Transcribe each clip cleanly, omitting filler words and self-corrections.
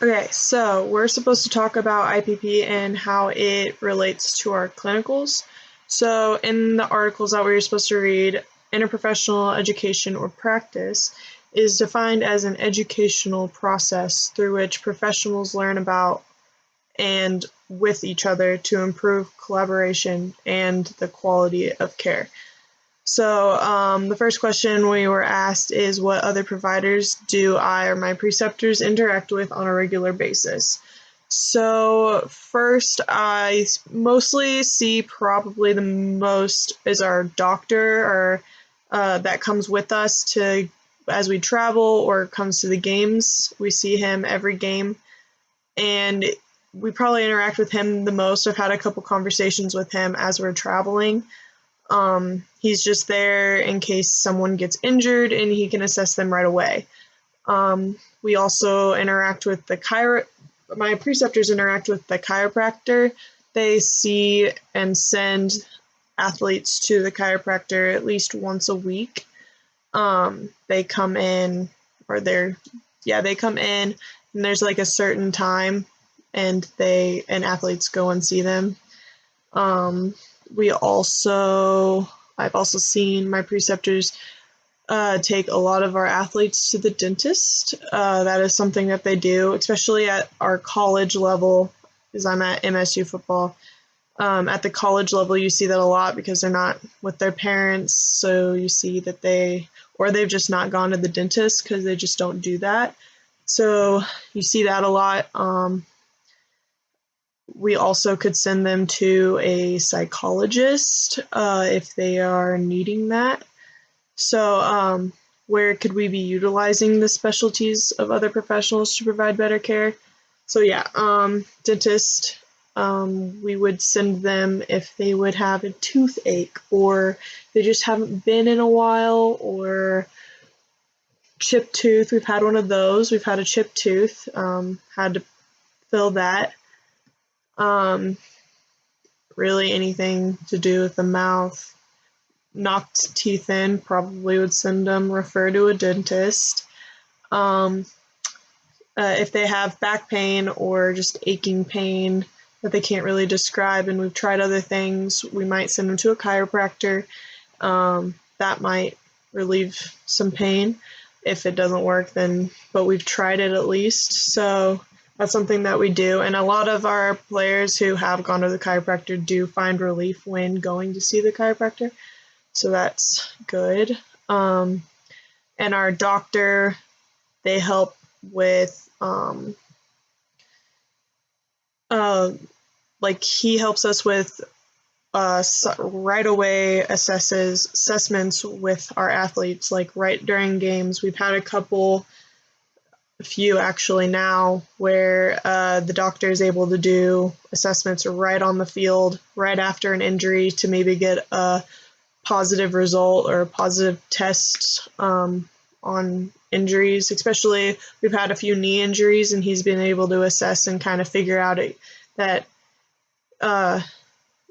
Okay, so we're supposed to talk about IPP and how it relates to our clinicals. So, in the articles that we were supposed to read, interprofessional education or practice is defined as an educational process through which professionals learn about and with each other to improve collaboration and the quality of care. So, the first question we were asked is, what other providers do I or my preceptors interact with on a regular basis? So, first, I mostly see probably the most is our doctor, or that comes with us to as we travel or comes to the games. We see him every game, and we probably interact with him the most. I've had a couple conversations with him as we're traveling. He's just there in case someone gets injured and he can assess them right away. We also interact with my preceptors interact with the chiropractor. They see and send athletes to the chiropractor at least once a week. They come in, they come in, and there's like a certain time, and athletes go and see them. We also, I've also seen my preceptors take a lot of our athletes to the dentist. That is something that they do, especially at our college level, because I'm at MSU football. At the college level, you see that a lot because they're not with their parents, so you see that they've just not gone to the dentist because they just don't do that. So you see that a lot. We also could send them to a psychologist if they are needing that. So, where could we be utilizing the specialties of other professionals to provide better care? So, yeah, dentist, we would send them if they would have a toothache or they just haven't been in a while, or chipped tooth. We've had one of those. We've had a chipped tooth, had to fill that. Really anything to do with the mouth. Knocked teeth in, probably would send them refer to a dentist. If they have back pain or just aching pain that they can't really describe and we've tried other things, we might send them to a chiropractor. That might relieve some pain. If it doesn't work, but we've tried it at least. So that's something that we do. And a lot of our players who have gone to the chiropractor do find relief when going to see the chiropractor. So that's good. And our doctor, they help with, he helps us with right away assessments with our athletes, like right during games. We've had a few actually now, where the doctor is able to do assessments right on the field, right after an injury, to maybe get a positive result or a positive test on injuries. Especially, we've had a few knee injuries, and he's been able to assess and kind of figure out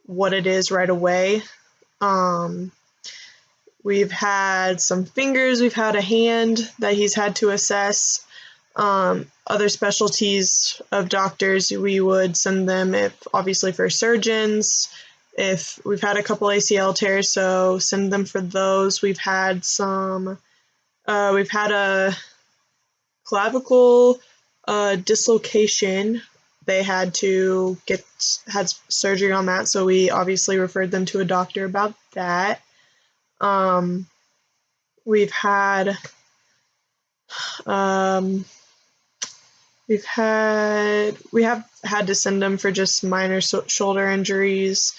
what it is right away. We've had some fingers, we've had a hand that he's had to assess. Other specialties of doctors, we would send them, if obviously for surgeons. If we've had a couple ACL tears, so send them for those. We've had a clavicle dislocation. They had surgery on that, so we obviously referred them to a doctor about that. We have had to send them for just minor shoulder injuries.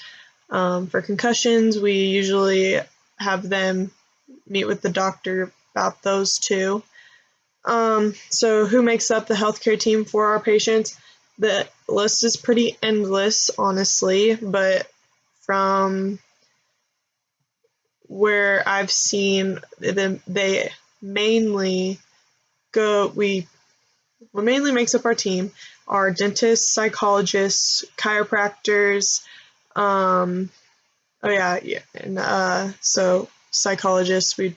For concussions, we usually have them meet with the doctor about those too. So who makes up the healthcare team for our patients? The list is pretty endless, honestly, but from where I've seen them, what mainly makes up our team are dentists, psychologists, chiropractors, so psychologists, we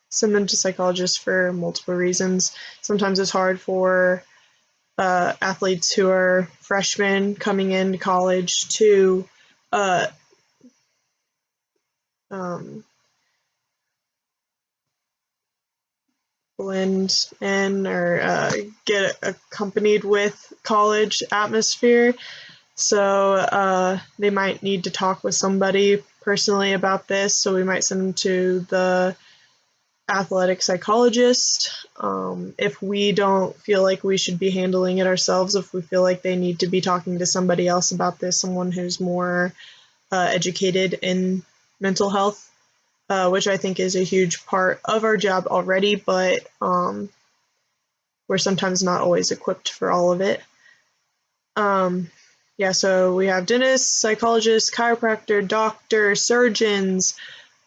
send them to psychologists for multiple reasons. Sometimes it's hard for athletes who are freshmen coming into college to um, blend in or get accompanied with college atmosphere. So they might need to talk with somebody personally about this. So we might send them to the athletic psychologist. If we don't feel like we should be handling it ourselves, if we feel like they need to be talking to somebody else about this, someone who's more educated in mental health, which I think is a huge part of our job already, but we're sometimes not always equipped for all of it. Yeah, so we have dentists, psychologists, chiropractor, doctor, surgeons,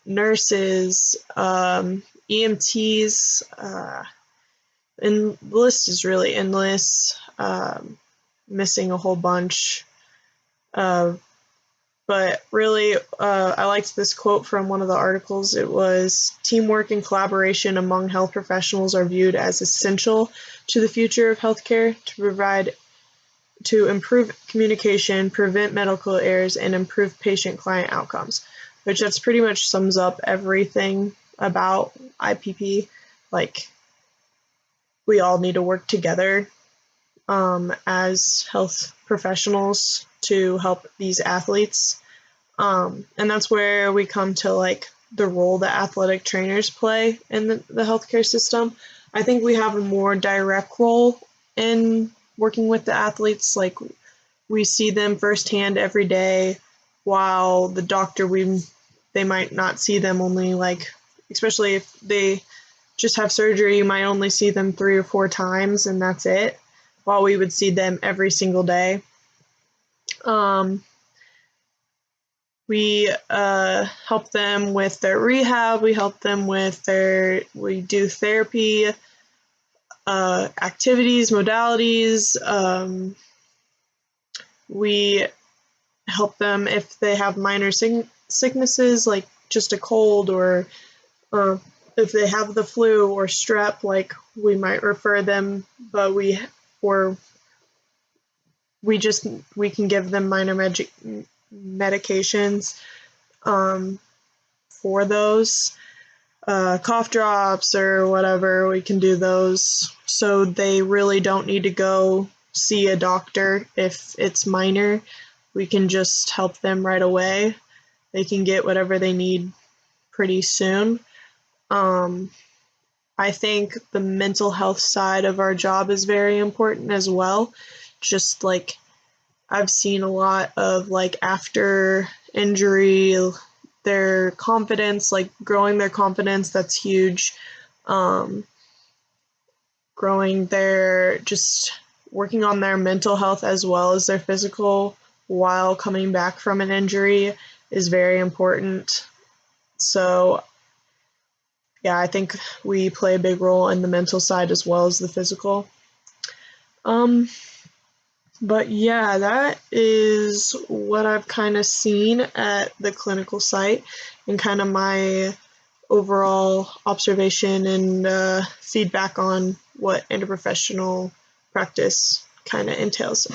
nurses, EMTs, and the list is really endless. Missing a whole bunch. But really, I liked this quote from one of the articles. It was, "Teamwork and collaboration among health professionals are viewed as essential to the future of healthcare to improve communication, prevent medical errors, and improve patient-client outcomes," which that's pretty much sums up everything about IPP. Like, we all need to work together as health professionals to help these athletes. And that's where we come to like the role that athletic trainers play in the healthcare system. I think we have a more direct role in working with the athletes. Like, we see them firsthand every day, while the doctor, they might not see them, only like, especially if they just have surgery, you might only see them 3 or 4 times and that's it, while we would see them every single day. We help them with their rehab. We help them with we do therapy, activities, modalities. We help them if they have minor sicknesses, like just a cold, or if they have the flu or strep, like we might refer them, but we can give them minor medications for those. Cough drops or whatever, we can do those. So they really don't need to go see a doctor if it's minor. We can just help them right away. They can get whatever they need pretty soon. I think the mental health side of our job is very important as well. Just like, I've seen a lot of like after injury, their confidence, like growing their confidence, that's huge. Growing just working on their mental health as well as their physical while coming back from an injury is very important. So yeah, I think we play a big role in the mental side as well as the physical. But yeah, that is what I've kind of seen at the clinical site, and kind of my overall observation and feedback on what interprofessional practice kind of entails.